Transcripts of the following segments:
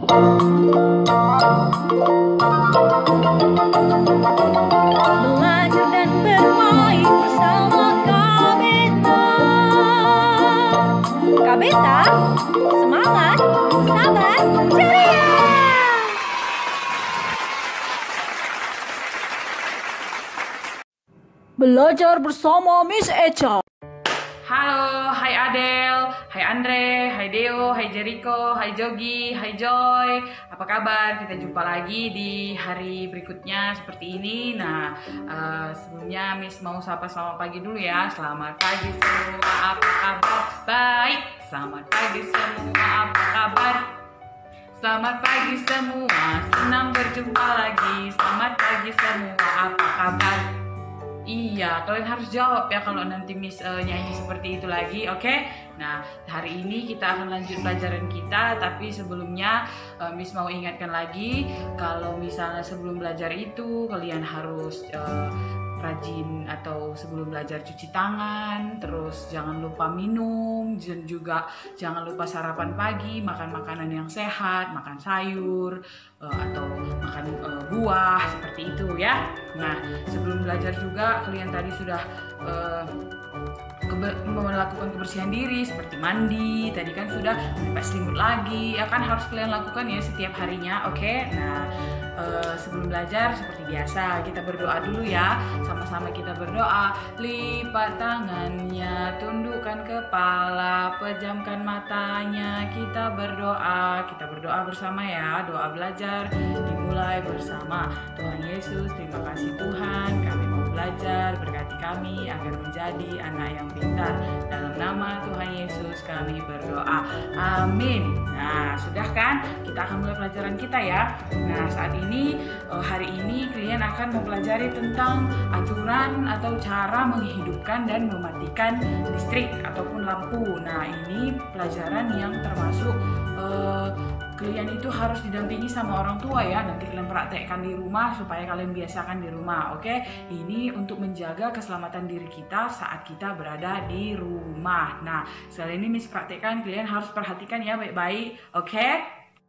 Belajar dan bermain bersama Kabeta. Kabeta, semangat, sabar, ceria. Belajar bersama Miss Echa. Halo, hai Adel, hai Andre, hai Deo, hai Jericho, hai Jogi, hai Joy. Apa kabar? Kita jumpa lagi di hari berikutnya seperti ini. Nah, sebelumnya Miss mau sapa selamat pagi dulu ya. Selamat pagi semua, apa kabar? Baik. Selamat pagi semua, apa kabar? Selamat pagi semua, senang berjumpa lagi. Selamat pagi semua, apa kabar? Iya, kalian harus jawab ya kalau nanti Miss nyanyi seperti itu lagi, oke? Nah, hari ini kita akan lanjut pelajaran kita, tapi sebelumnya Miss mau ingatkan lagi kalau misalnya sebelum belajar itu kalian harus rajin atau sebelum belajar cuci tangan, terus jangan lupa minum, dan juga jangan lupa sarapan pagi, makan makanan yang sehat, makan sayur atau makan buah seperti itu ya. Nah, sebelum belajar juga kalian tadi sudah melakukan kebersihan diri seperti mandi, tadi kan sudah melepas selimut lagi, ya kan harus kalian lakukan ya setiap harinya, oke? Nah, sebelum belajar seperti biasa kita berdoa dulu ya, sama-sama kita berdoa. Lipat tangannya, tundukkan kepala, pejamkan matanya, kita berdoa bersama ya. Doa belajar dimulai bersama. Tuhan Yesus, terima kasih Tuhan, kami mau belajar, berkati kami agar menjadi anak yang pintar. Dalam nama Tuhan Yesus kami berdoa, amin. Nah, sudah kan? Kita akan mulai pelajaran kita ya. Nah, saat ini hari ini kalian akan mempelajari tentang aturan atau cara menghidupkan dan mematikan listrik ataupun lampu. Nah, ini pelajaran yang termasuk kalian itu harus didampingi sama orang tua ya. Nanti kalian praktekkan di rumah supaya kalian biasakan di rumah, oke? Ini untuk menjaga keselamatan diri kita saat kita berada di rumah. Nah, setelah ini Miss praktekkan, kalian harus perhatikan ya baik-baik, oke?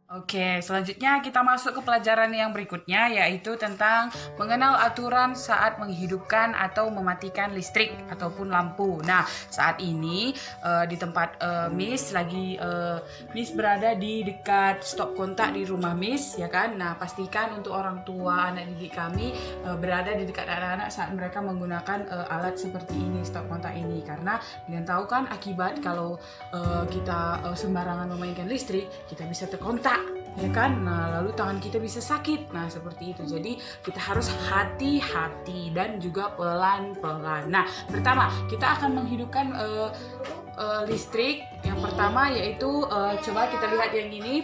Oke, selanjutnya kita masuk ke pelajaran yang berikutnya, yaitu tentang mengenal aturan saat menghidupkan atau mematikan listrik ataupun lampu. Nah, saat ini di tempat Miss Miss berada di dekat stop kontak di rumah Miss, ya kan? Nah, pastikan untuk orang tua anak didik kami berada di dekat anak-anak saat mereka menggunakan alat seperti ini, stop kontak ini, karena kalian tahu kan akibat kalau kita sembarangan memainkan listrik, kita bisa terkontak, ya kan? Nah, lalu tangan kita bisa sakit. Nah, seperti itu. Jadi kita harus hati-hati dan juga pelan-pelan. Nah, pertama kita akan menghidupkan listrik. Yang pertama yaitu coba kita lihat yang ini.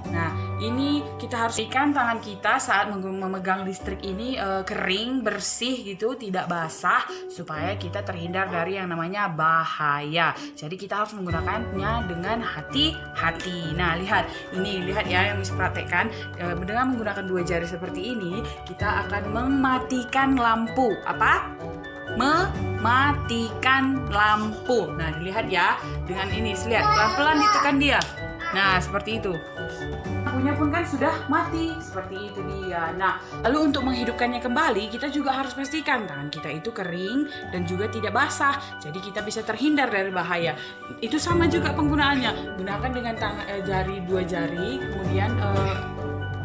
Nah, ini kita harus pastikan tangan kita saat memegang listrik ini kering, bersih gitu, tidak basah, supaya kita terhindar dari yang namanya bahaya. Jadi kita harus menggunakannya dengan hati-hati. Nah, lihat ya yang Miss praktekkan. Dengan menggunakan dua jari seperti ini, kita akan mematikan lampu. Apa? Mematikan lampu. Nah, dilihat ya, dengan ini, lihat pelan-pelan ditekan dia. Nah, seperti itu. Lampunya pun kan sudah mati, seperti itu dia. Nah, lalu untuk menghidupkannya kembali, kita juga harus pastikan tangan kita itu kering dan juga tidak basah. Jadi kita bisa terhindar dari bahaya. Itu sama juga penggunaannya. Gunakan dengan dua jari, kemudian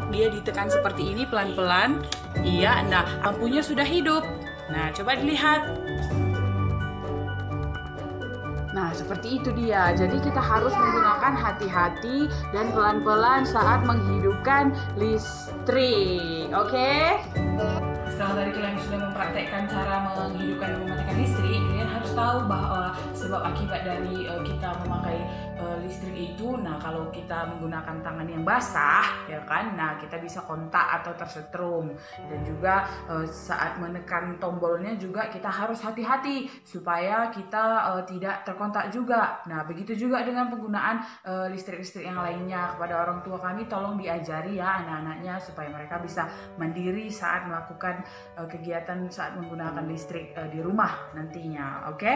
dia ditekan seperti ini pelan-pelan. Iya, nah lampunya sudah hidup. Nah, coba dilihat. Nah, seperti itu dia. Jadi kita harus menggunakan hati-hati dan pelan-pelan saat menghidupkan listrik. Oke? Setelah tadi kalian sudah mempraktekkan cara menghidupkan dan mematikan listrik, kalian harus tahu bahwa sebab akibat dari kita memakai listrik itu, nah kalau kita menggunakan tangan yang basah, ya kan, nah kita bisa kontak atau tersetrum. Dan juga saat menekan tombolnya juga kita harus hati-hati supaya kita tidak terkontak juga. Nah, begitu juga dengan penggunaan listrik-listrik yang lainnya. Kepada orang tua kami tolong diajari ya anak-anaknya supaya mereka bisa mandiri saat melakukan kegiatan saat menggunakan listrik di rumah nantinya, oke?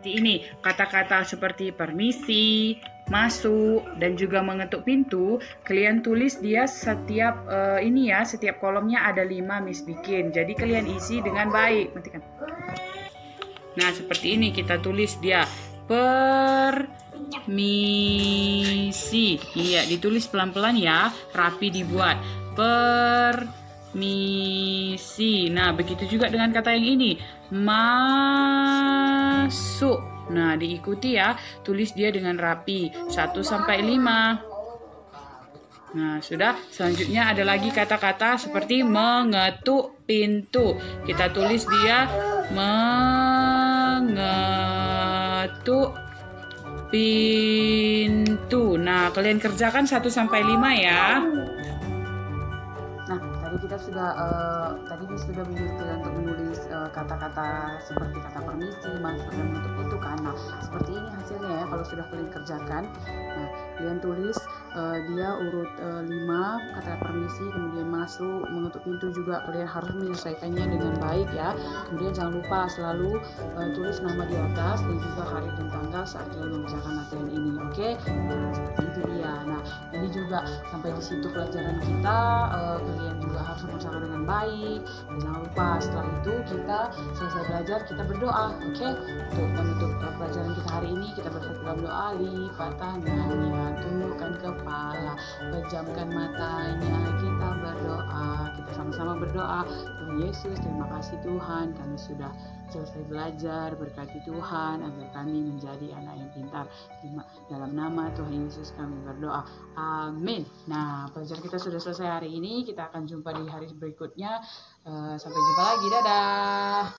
Ini kata-kata seperti permisi, masuk, dan juga mengetuk pintu. Kalian tulis dia setiap setiap kolomnya ada 5 Miss bikin. Jadi kalian isi dengan baik. Matikan. Nah, seperti ini kita tulis dia. Permisi. Iya, ditulis pelan-pelan ya, rapi dibuat. Permisi. Nah, begitu juga dengan kata yang ini. Masuk. Nah, diikuti ya. Tulis dia dengan rapi. 1 sampai 5. Nah, sudah. Selanjutnya ada lagi kata-kata seperti mengetuk pintu. Kita tulis dia mengetuk pintu. Nah, kalian kerjakan 1 sampai 5 ya. Nah, tadi kita sudah menyuruh untuk menulis kata-kata seperti kata permisi, masuk, dan menutup pintu kan. Nah, seperti ini hasilnya ya kalau sudah kalian kerjakan. Nah, kalian tulis dia urut 5 kata permisi, kemudian masuk, mengetuk pintu juga kalian harus menyelesaikannya dengan baik ya. Kemudian jangan lupa selalu tulis nama di atas dan juga hari dan tanggal saat kalian mengerjakan latihan ini. Oke? Nah, seperti itu dia. Nah, ini juga sampai di situ pelajaran kita. Kalian juga harus mengerjakan dengan baik. Dan jangan lupa setelah itu kita selesai belajar, kita berdoa. Oke? Untuk menutup pelajaran kita hari ini, kita bersatu dalam doa. Lipat tangannya, tundukkan kepala, pejamkan matanya, kita berdoa. Kita sama-sama berdoa. Tuhan Yesus, terima kasih Tuhan, kami sudah selesai belajar. Berkati Tuhan agar kami menjadi anak yang pintar. Dalam nama Tuhan Yesus kami berdoa. Amin. Nah, pelajaran kita sudah selesai hari ini. Kita akan jumpa di hari berikutnya. Sampai jumpa lagi. Dadah.